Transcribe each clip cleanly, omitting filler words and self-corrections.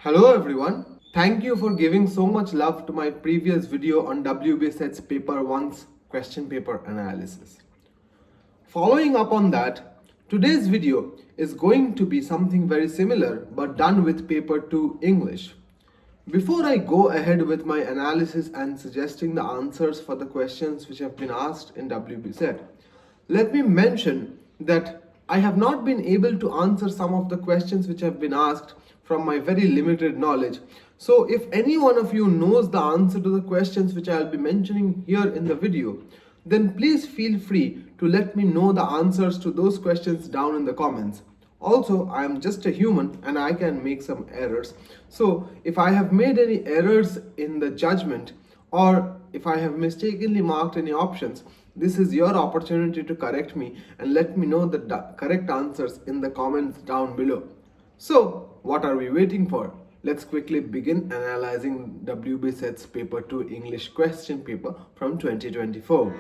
Hello everyone. Thank you for giving so much love to my previous video on WBSET's paper 1's question paper analysis. Following up on that, today's video is going to be something very similar but done with paper 2 English. Before I go ahead with my analysis and suggesting the answers for the questions which have been asked in WBSET, let me mention that I have not been able to answer some of the questions which have been asked from my very limited knowledge. So if any one of you knows the answer to the questions which I'll be mentioning here in the video, then please feel free to let me know the answers to those questions down in the comments. Also, I am just a human and I can make some errors. So if I have made any errors in the judgment, or if I have mistakenly marked any options, this is your opportunity to correct me and let me know the correct answers in the comments down below. So, what are we waiting for? Let's quickly begin analyzing WBSET's paper 2 English question paper from 2024.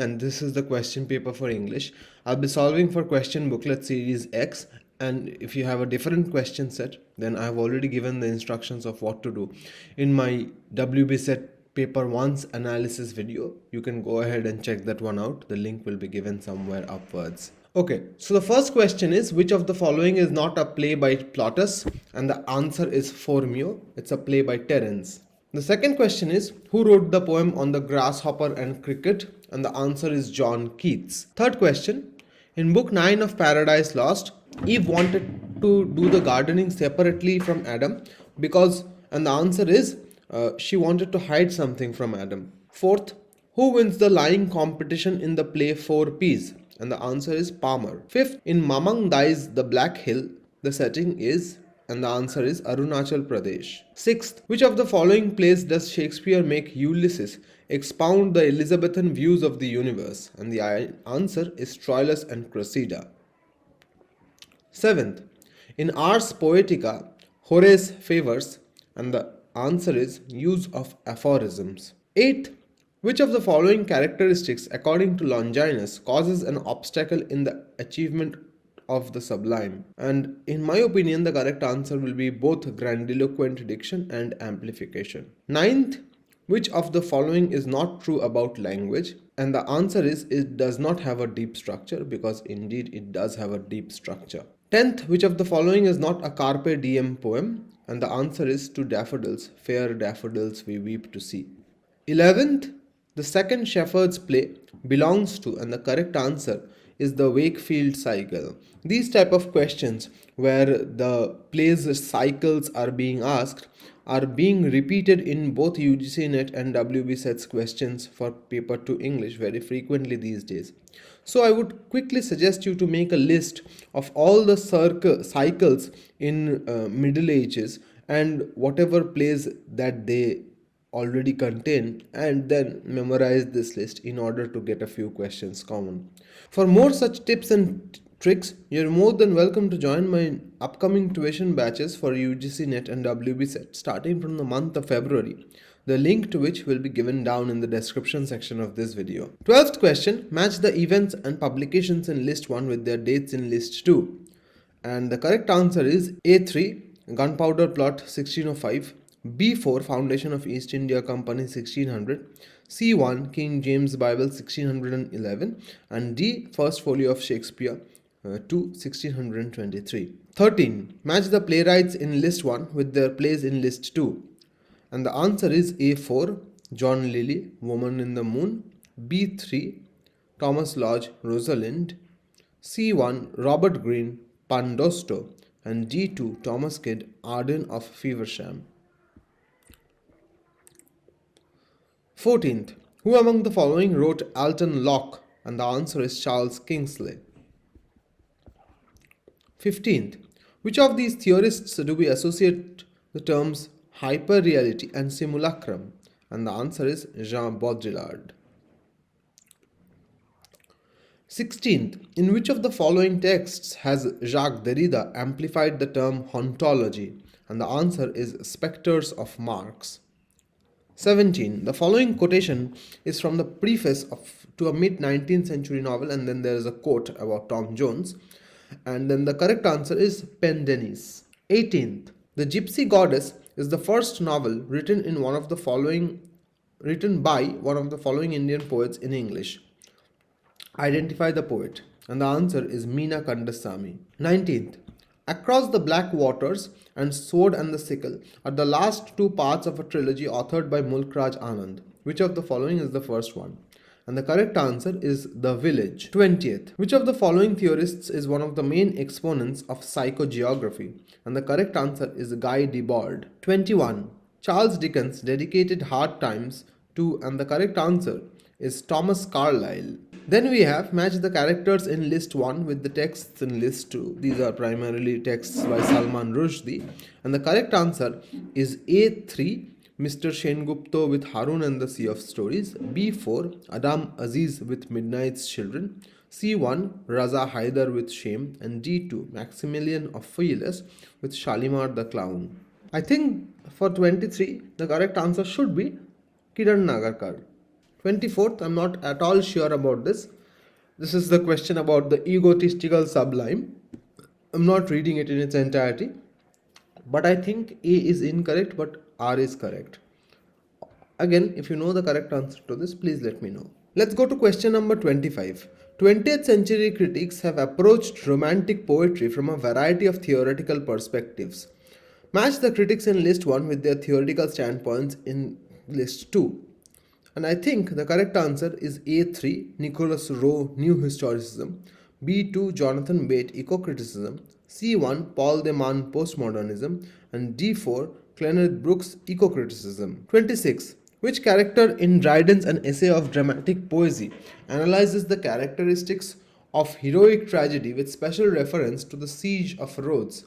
And this is the question paper for English. I'll be solving for question booklet series X, and if you have a different question set, then I have already given the instructions of what to do in my WBSET paper 1's analysis video. You can go ahead and check that one out. The link will be given somewhere upwards. Okay, so the first question is, which of the following is not a play by Plautus? And the answer is Phormio. It's a play by Terence. The second question is, who wrote the poem on the grasshopper and cricket? And the answer is John Keats. Third question, in book 9 of Paradise Lost, Eve wanted to do the gardening separately from Adam because, and the answer is, she wanted to hide something from Adam. Fourth, who wins the lying competition in the play Four Ps? And the answer is Palmer. Fifth, in Mamang Dies the Black Hill, the setting is, and the answer is Arunachal Pradesh. Sixth, which of the following plays does Shakespeare make Ulysses expound the Elizabethan views of the universe? And the answer is Troilus and Cressida. Seventh, in Ars Poetica, Horace favors, and the answer is use of aphorisms. Eighth, which of the following characteristics, according to Longinus, causes an obstacle in the achievement of the sublime? And in my opinion, the correct answer will be both grandiloquent diction and amplification. Ninth, which of the following is not true about language? And the answer is it does not have a deep structure, because indeed it does have a deep structure. 10th, which of the following is not a carpe diem poem? And the answer is to daffodils, fair daffodils we weep to see. 11th, the second shepherd's play belongs to, and the correct answer is the Wakefield cycle. These type of questions where the play's cycles are being asked are being repeated in both UGC NET and WBSET's questions for paper 2 English very frequently these days. So I would quickly suggest you to make a list of all the cycles in Middle Ages and whatever plays that they already contain, and then memorize this list in order to get a few questions common. For more such tips and tricks, you're more than welcome to join my upcoming tuition batches for UGC NET and WBSET starting from the month of February, the link to which will be given down in the description section of this video. 12th question, match the events and publications in list 1 with their dates in list 2. And the correct answer is A3, Gunpowder Plot 1605, B4, Foundation of East India Company 1600, C1, King James Bible 1611, and D, First Folio of Shakespeare 1623. 13. Match the playwrights in list 1 with their plays in list 2. And the answer is A4, John Lilly, Woman in the Moon, B3, Thomas Lodge, Rosalind, C1, Robert Greene, Pandosto, and D2, Thomas Kidd, Arden of Feversham. 14th, who among the following wrote Alton Locke? And the answer is Charles Kingsley. 15th, which of these theorists do we associate the terms hyperreality and simulacrum? And the answer is Jean Baudrillard. 16th, in which of the following texts has Jacques Derrida amplified the term hauntology? And the answer is Spectres of Marx. 17. The following quotation is from the preface to a mid 19th century novel, and then there is a quote about Tom Jones. And then the correct answer is Pendennis. 18th. The Gypsy Goddess is the first novel written by one of the following Indian poets in English. Identify the poet. And the answer is Meena Kandasamy. 19th. Across the Black Waters and Sword and the Sickle are the last two parts of a trilogy authored by Mulk Raj Anand. Which of the following is the first one? And the correct answer is The Village. 20th. Which of the following theorists is one of the main exponents of psychogeography? And the correct answer is Guy Debord. 21. Charles Dickens dedicated Hard Times to, and the correct answer is Thomas Carlyle. Then we have match the characters in list 1 with the texts in list 2. These are primarily texts by Salman Rushdie. And the correct answer is A3, Mr. Sengupta with Harun and the Sea of Stories. B4, Adam Aziz with Midnight's Children. C1, Raza Haider with Shame. And D2, Maximilian of Feuilles with Shalimar the Clown. I think for 23, the correct answer should be Kiran Nagarkar. 24th, I'm not at all sure about this. This is the question about the egotistical sublime. I'm not reading it in its entirety. But I think A is incorrect, but R is correct. Again, if you know the correct answer to this, please let me know. Let's go to question number 25. 20th century critics have approached romantic poetry from a variety of theoretical perspectives. Match the critics in list 1 with their theoretical standpoints in list 2. And I think the correct answer is A3, Nicholas Rowe, New Historicism. B2, Jonathan Bate, Eco-Criticism. C1, Paul de Man, Postmodernism. And D4, Kenneth Brooks, Eco-Criticism. 26. Which character in Dryden's An Essay of Dramatic Poesy analyzes the characteristics of heroic tragedy with special reference to the siege of Rhodes?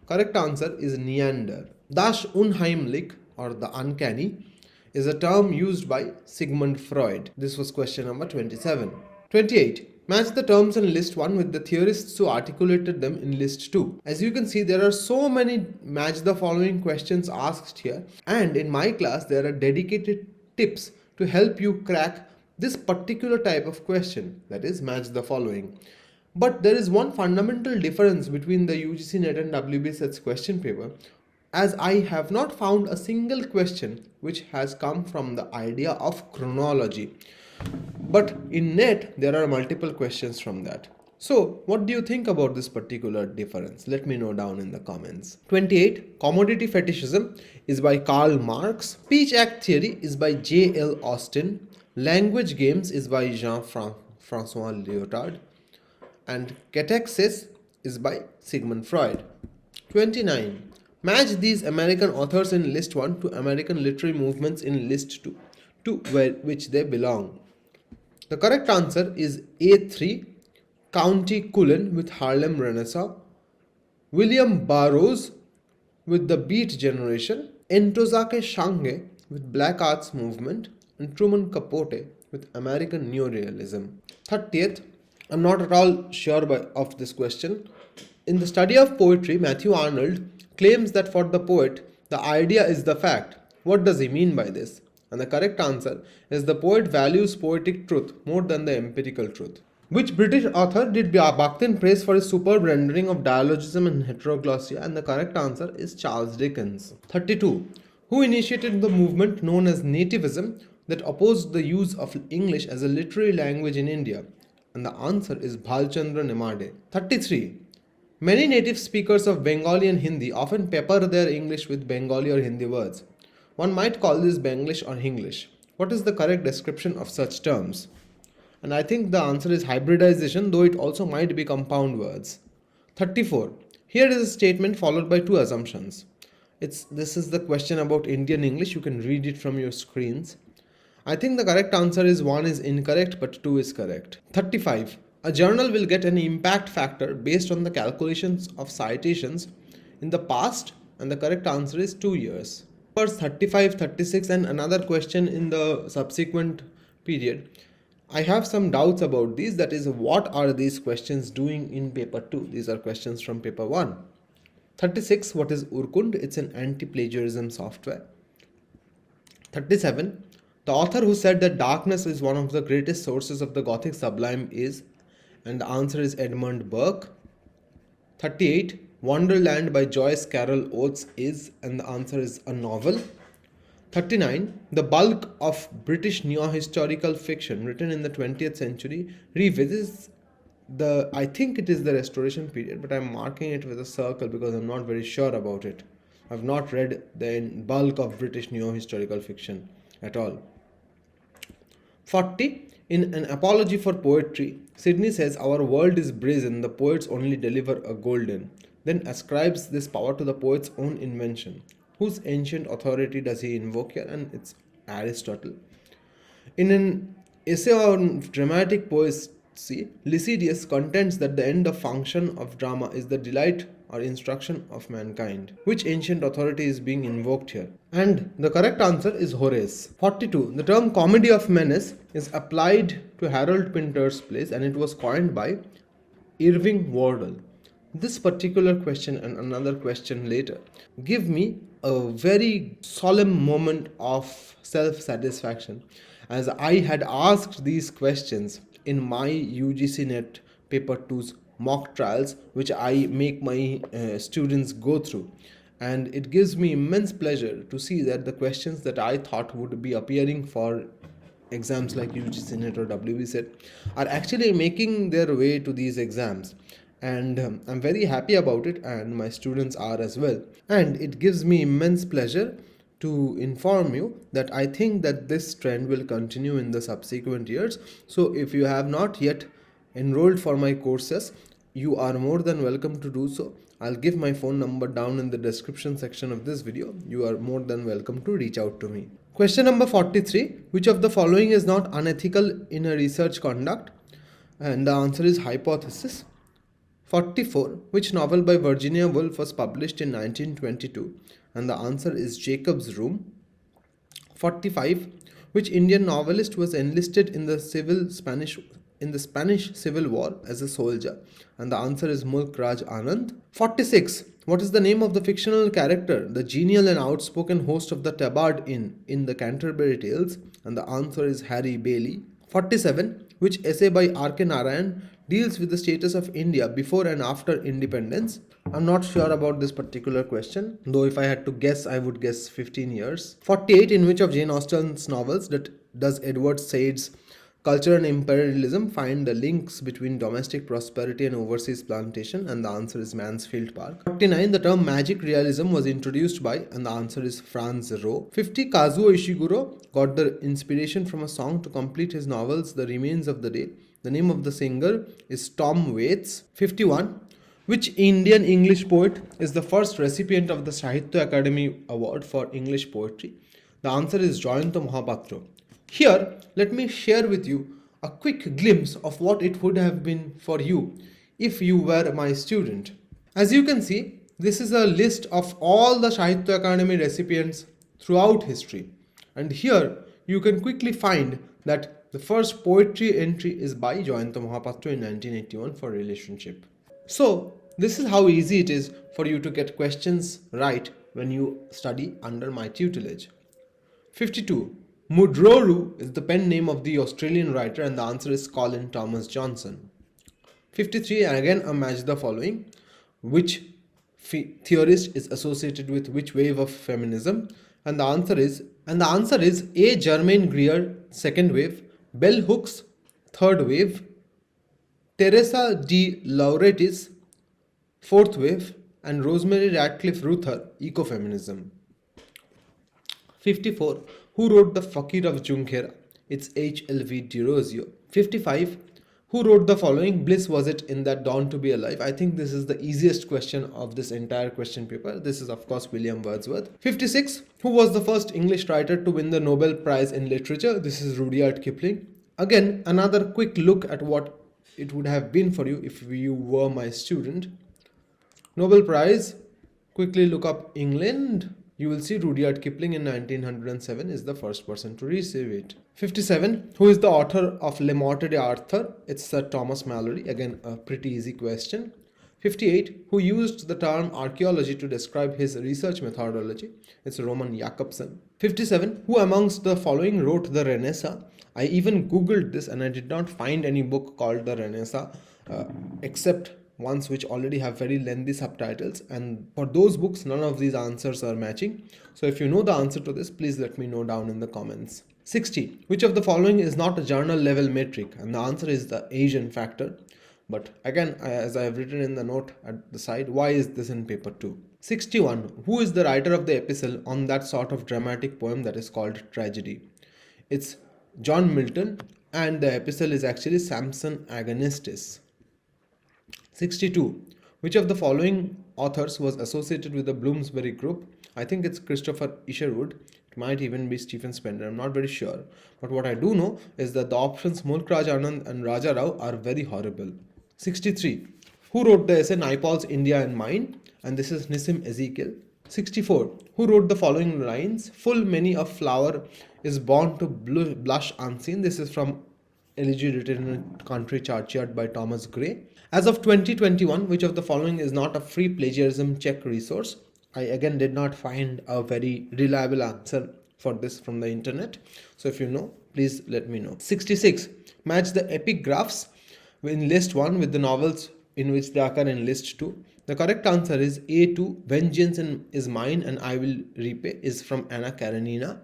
Correct answer is Neander. Das Unheimlich, or the uncanny, is a term used by Sigmund Freud. This was question number 27. 28. Match the terms in list 1 with the theorists who articulated them in list 2. As you can see, there are so many match the following questions asked here, and in my class there are dedicated tips to help you crack this particular type of question, that is match the following. But there is one fundamental difference between the UGC NET and WBSET's question paper, as I have not found a single question which has come from the idea of chronology. But in NET, there are multiple questions from that. So, what do you think about this particular difference? Let me know down in the comments. 28. Commodity Fetishism is by Karl Marx. Speech Act Theory is by J.L. Austin. Language Games is by Jean-Francois Lyotard. And Catexis is by Sigmund Freud. 29. Match these American authors in list 1 to American literary movements in list 2 to which they belong. The correct answer is A3, County Cullen with Harlem Renaissance, William Burroughs with the Beat Generation, Entozake Shange with Black Arts Movement, and Truman Capote with American Neorealism. 30th, I'm not at all sure of this question. In the study of poetry, Matthew Arnold claims that for the poet, the idea is the fact. What does he mean by this? And the correct answer is the poet values poetic truth more than the empirical truth. Which British author did Bakhtin praise for his superb rendering of dialogism and heteroglossia? And the correct answer is Charles Dickens. 32. Who initiated the movement known as nativism that opposed the use of English as a literary language in India? And the answer is Bhalchandra Nemade. 33. Many native speakers of Bengali and Hindi often pepper their English with Bengali or Hindi words. One might call this Benglish or Hinglish. What is the correct description of such terms? And I think the answer is hybridization, though it also might be compound words. 34. Here is a statement followed by two assumptions. This is the question about Indian English. You can read it from your screens. I think the correct answer is 1 is incorrect, but 2 is correct. 35. A journal will get an impact factor based on the calculations of citations in the past, and the correct answer is 2 years. Verse 35, 36 and another question in the subsequent period. I have some doubts about these, that is, what are these questions doing in paper 2? These are questions from paper 1. 36, what is Urkund? It's an anti-plagiarism software. 37. The author who said that darkness is one of the greatest sources of the Gothic sublime is, and the answer is Edmund Burke. 38. Wonderland by Joyce Carol Oates is, and the answer is a novel. 39. The bulk of British neo-historical fiction written in the 20th century revisits I think it is the Restoration period, but I'm marking it with a circle because I'm not very sure about it. I've not read the bulk of British neo-historical fiction at all. 40. In an apology for poetry, Sidney says, "Our world is brazen, the poets only deliver a golden," then ascribes this power to the poet's own invention. Whose ancient authority does he invoke here? And it's Aristotle. In an essay on dramatic poesy, Lycidius contends that the end of function of drama is the delight or instruction of mankind. Which ancient authority is being invoked here? And the correct answer is Horace. 42. The term comedy of menace is applied to Harold Pinter's plays, and it was coined by Irving Wardle. This particular question and another question later give me a very solemn moment of self-satisfaction, as I had asked these questions in my UGC NET paper 2's mock trials, which I make my students go through, and it gives me immense pleasure to see that the questions that I thought would be appearing for exams like UGC NET or WBSET are actually making their way to these exams. And I'm very happy about it, and my students are as well. And it gives me immense pleasure to inform you that I think that this trend will continue in the subsequent years. So if you have not yet enrolled for my courses, you are more than welcome to do so. I'll give my phone number down in the description section of this video. You are more than welcome to reach out to me. Question number 43. Which of the following is not unethical in a research conduct? And the answer is hypothesis. 44. Which novel by Virginia Woolf was published in 1922? And the answer is Jacob's Room. 45. Which Indian novelist was enlisted in the Spanish Civil War as a soldier? And the answer is Mulk Raj Anand. 46. What is the name of the fictional character, the genial and outspoken host of the Tabard Inn in the Canterbury Tales? And the answer is Harry Bailey. 47. Which essay by R.K. Narayan deals with the status of India before and after independence? I'm not sure about this particular question, though if I had to guess, I would guess 15 years. 48. In which of Jane Austen's novels does Edward Said's Culture and Imperialism find the links between domestic prosperity and overseas plantation? And the answer is Mansfield Park. 49. The term magic realism was introduced by, and the answer is Franz Rowe. 50. Kazuo Ishiguro got the inspiration from a song to complete his novels The Remains of the Day. The name of the singer is Tom Waits. 51. Which Indian English poet is the first recipient of the Sahitya Academy Award for English Poetry? The answer is Jayanta Mahapatra. Here, let me share with you a quick glimpse of what it would have been for you if you were my student. As you can see, this is a list of all the Sahitya Academy recipients throughout history. And here, you can quickly find that the first poetry entry is by Jayanta Mahapatra in 1981 for Relationship. So, this is how easy it is for you to get questions right when you study under my tutelage. 52. Mudroru is the pen name of the Australian writer, and the answer is Colin Thomas Johnson. 53. And again, a match the following. Which theorist is associated with which wave of feminism? And the answer is A. Germaine Greer, second wave, Bell Hooks, third wave, Teresa de Lauretis, fourth wave, and Rosemary Radcliffe Ruther, ecofeminism. 54. Who wrote The Fakir of Junqueira? It's H.L.V. Derozio. 55. Who wrote the following? Bliss was it in that dawn to be alive? I think this is the easiest question of this entire question paper. This is of course William Wordsworth. 56. Who was the first English writer to win the Nobel Prize in Literature? This is Rudyard Kipling. Again, another quick look at what it would have been for you if you were my student. Nobel Prize, quickly look up England. You will see Rudyard Kipling in 1907 is the first person to receive it. 57. Who is the author of Le Morte d'Arthur? It's Sir Thomas Malory. Again, a pretty easy question. 58. Who used the term archaeology to describe his research methodology? It's Roman Jakobsen. 57. Who amongst the following wrote the Renaissance? I even googled this and I did not find any book called the Renaissance except ones which already have very lengthy subtitles, and for those books none of these answers are matching. So if you know the answer to this, please let me know down in the comments. 60. Which of the following is not a journal level metric? And the answer is the Asian factor. But again, as I have written in the note at the side, why is this in paper 2? 61. Who is the writer of the epistle on that sort of dramatic poem that is called tragedy? It's John Milton, and the epistle is actually Samson Agonistes. 62. Which of the following authors was associated with the Bloomsbury Group? I think it's Christopher Isherwood. It might even be Stephen Spender. I'm not very sure. But what I do know is that the options Mulk Raj Anand and Raja Rao are very horrible. 63. Who wrote the essay Naipaul's India and Mine? And this is Nissim Ezekiel. 64. Who wrote the following lines? Full many a flower is born to blush unseen. This is from Elegy written in a country churchyard by Thomas Gray. As of 2021, which of the following is not a free plagiarism check resource? I again did not find a very reliable answer for this from the internet. So if you know, please let me know. 66. Match the epigraphs in list 1 with the novels in which they occur in list 2. The correct answer is A2. Vengeance is mine and I will repay is from Anna Karenina.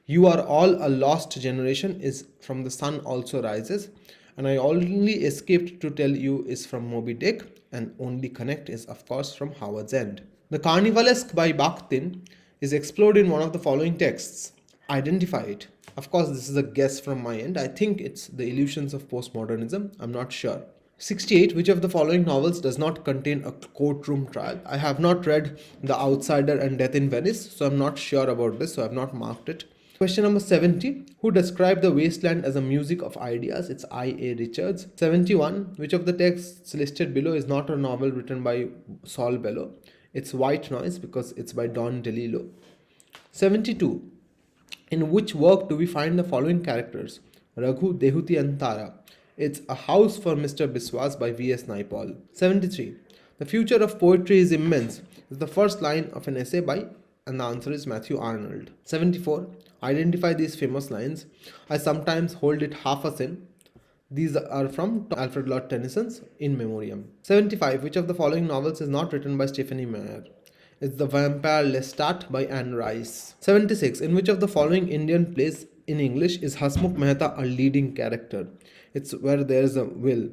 You are all a lost generation is from The Sun Also Rises. And I only escaped to tell you is from Moby Dick. And Only Connect is of course from Howard's End. The Carnivalesque by Bakhtin is explored in one of the following texts. Identify it. Of course, this is a guess from my end. I think it's The Illusions of Postmodernism. I'm not sure. 68. Which of the following novels does not contain a courtroom trial? I have not read The Outsider and Death in Venice, so I'm not sure about this, so I've not marked it. Question number 70. Who described the wasteland as a music of ideas? It's I.A. Richards. 71. Which of the texts listed below is not a novel written by Saul Bellow? It's White Noise because it's by Don DeLillo. 72. In which work do we find the following characters? Raghu, Dehuti and Tara. It's A House for Mr. Biswas by V.S. Naipaul. 73. The future of poetry is immense is the first line of an essay by, and the answer is Matthew Arnold. 74. Identify these famous lines. I sometimes hold it half a sin. These are from Alfred Lord Tennyson's In Memoriam. 75. Which of the following novels is not written by Stephanie Meyer? It's The Vampire Lestat by Anne Rice. 76. In which of the following Indian plays in English is Hasmukh Mehta a leading character? It's Where There's a Will.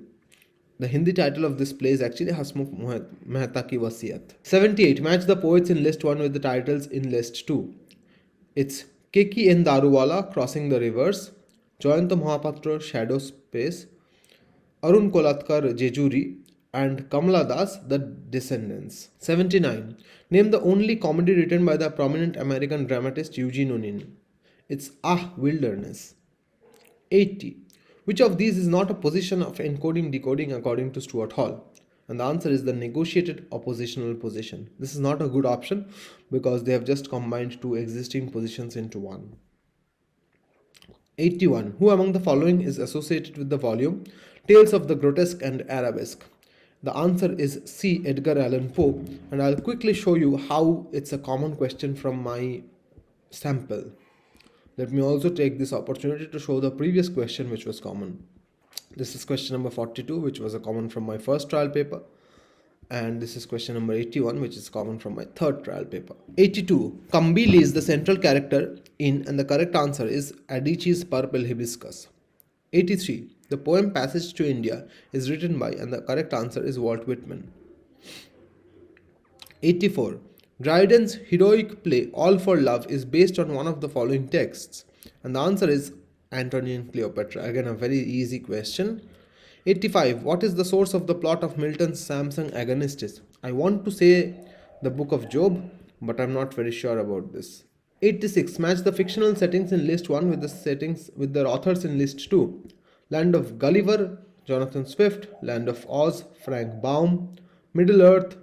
The Hindi title of this play is actually Hasmukh Mehta Ki Wasiyat. 78. Match the poets in list 1 with the titles in list 2. It's Keki N. Daruwala, Crossing the Rivers, Joyanta Mahapatra, Shadow Space, Arun Kolatkar, Jejuri, and Kamala Das, The Descendants. 79. Name the only comedy written by the prominent American dramatist Eugene O'Neill. It's Wilderness. 80. Which of these is not a position of encoding decoding according to Stuart Hall? And the answer is the negotiated oppositional position. This is not a good option because they have just combined two existing positions into one. 81. Who among the following is associated with the volume Tales of the Grotesque and Arabesque? The answer is C. Edgar Allan Poe, and I'll quickly show you how it's a common question from my sample. Let me also take this opportunity to show the previous question which was common. This is question number 42, which was a common from my first trial paper. And this is question number 81, which is common from my third trial paper. 82. Kambili is the central character in, and the correct answer is Adichie's Purple Hibiscus. 83. The poem Passage to India is written by, and the correct answer is Walt Whitman. 84. Dryden's heroic play All for Love is based on one of the following texts, and the answer is Antony and Cleopatra. Again, a very easy question. 85. What is the source of the plot of Milton's Samson Agonistes? I want to say the Book of Job, but I'm not very sure about this. 86. Match the fictional settings in list 1 with the settings with the authors in list 2. Land of Gulliver, Jonathan Swift. Land of Oz, Frank Baum. Middle Earth,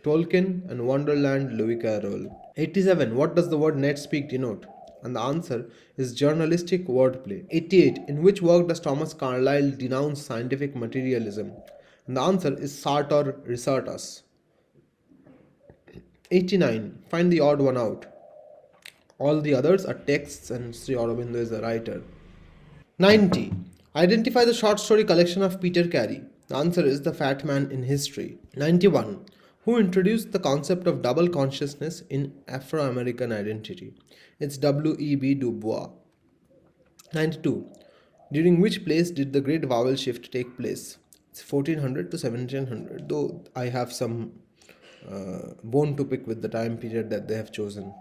Tolkien, and Wonderland, Lewis Carroll. 87. What does the word net speak denote? And the answer is journalistic wordplay. 88. In which work does Thomas Carlyle denounce scientific materialism? And the answer is Sartor Resartus. 89. Find the odd one out. All the others are texts and Sri Aurobindo is a writer. 90. Identify the short story collection of Peter Carey. The answer is The Fat Man in History. 91. Who introduced the concept of double consciousness in Afro American identity? It's W.E.B. Du Bois. 92. During which place did the Great Vowel Shift take place? It's 1400 to 1700, though I have some bone to pick with the time period that they have chosen.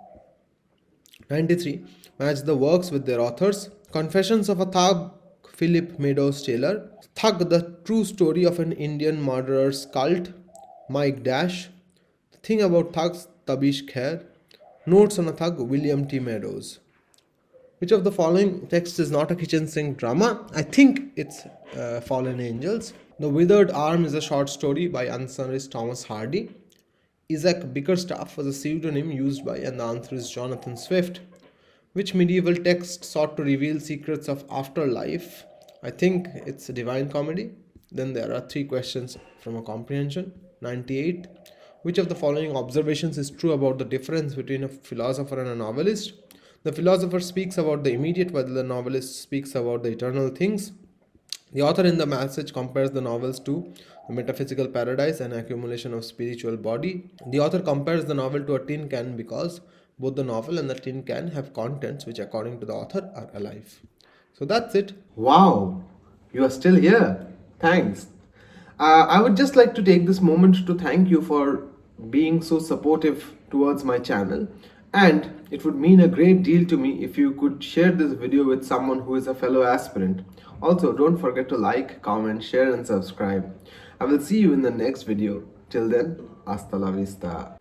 93. Match the works with their authors. Confessions of a Thug, Philip Meadows Taylor. Thug, the true story of an Indian murderer's cult, Mike Dash. The thing about thugs, Tabish Khair. Notes on a Thug, William T. Meadows. Which of the following text is not a kitchen sink drama? I think it's Fallen Angels. The Withered Arm is a short story by unsunnist Thomas Hardy. Isaac Bickerstaff was a pseudonym used by, and the answer is Jonathan Swift. Which medieval text sought to reveal secrets of afterlife? I think it's a Divine Comedy. Then there are 3 questions from a comprehension. 98. Which of the following observations is true about the difference between a philosopher and a novelist? The philosopher speaks about the immediate while the novelist speaks about the eternal things. The author in the passage compares the novels to the metaphysical paradise and accumulation of spiritual body. The author compares the novel to a tin can because both the novel and the tin can have contents which, according to the author, are alive. So that's it. Wow, you are still here. Thanks. I would just like to take this moment to thank you for being so supportive towards my channel. And it would mean a great deal to me if you could share this video with someone who is a fellow aspirant. Also, don't forget to like, comment, share, and subscribe. I will see you in the next video. Till then, hasta la vista.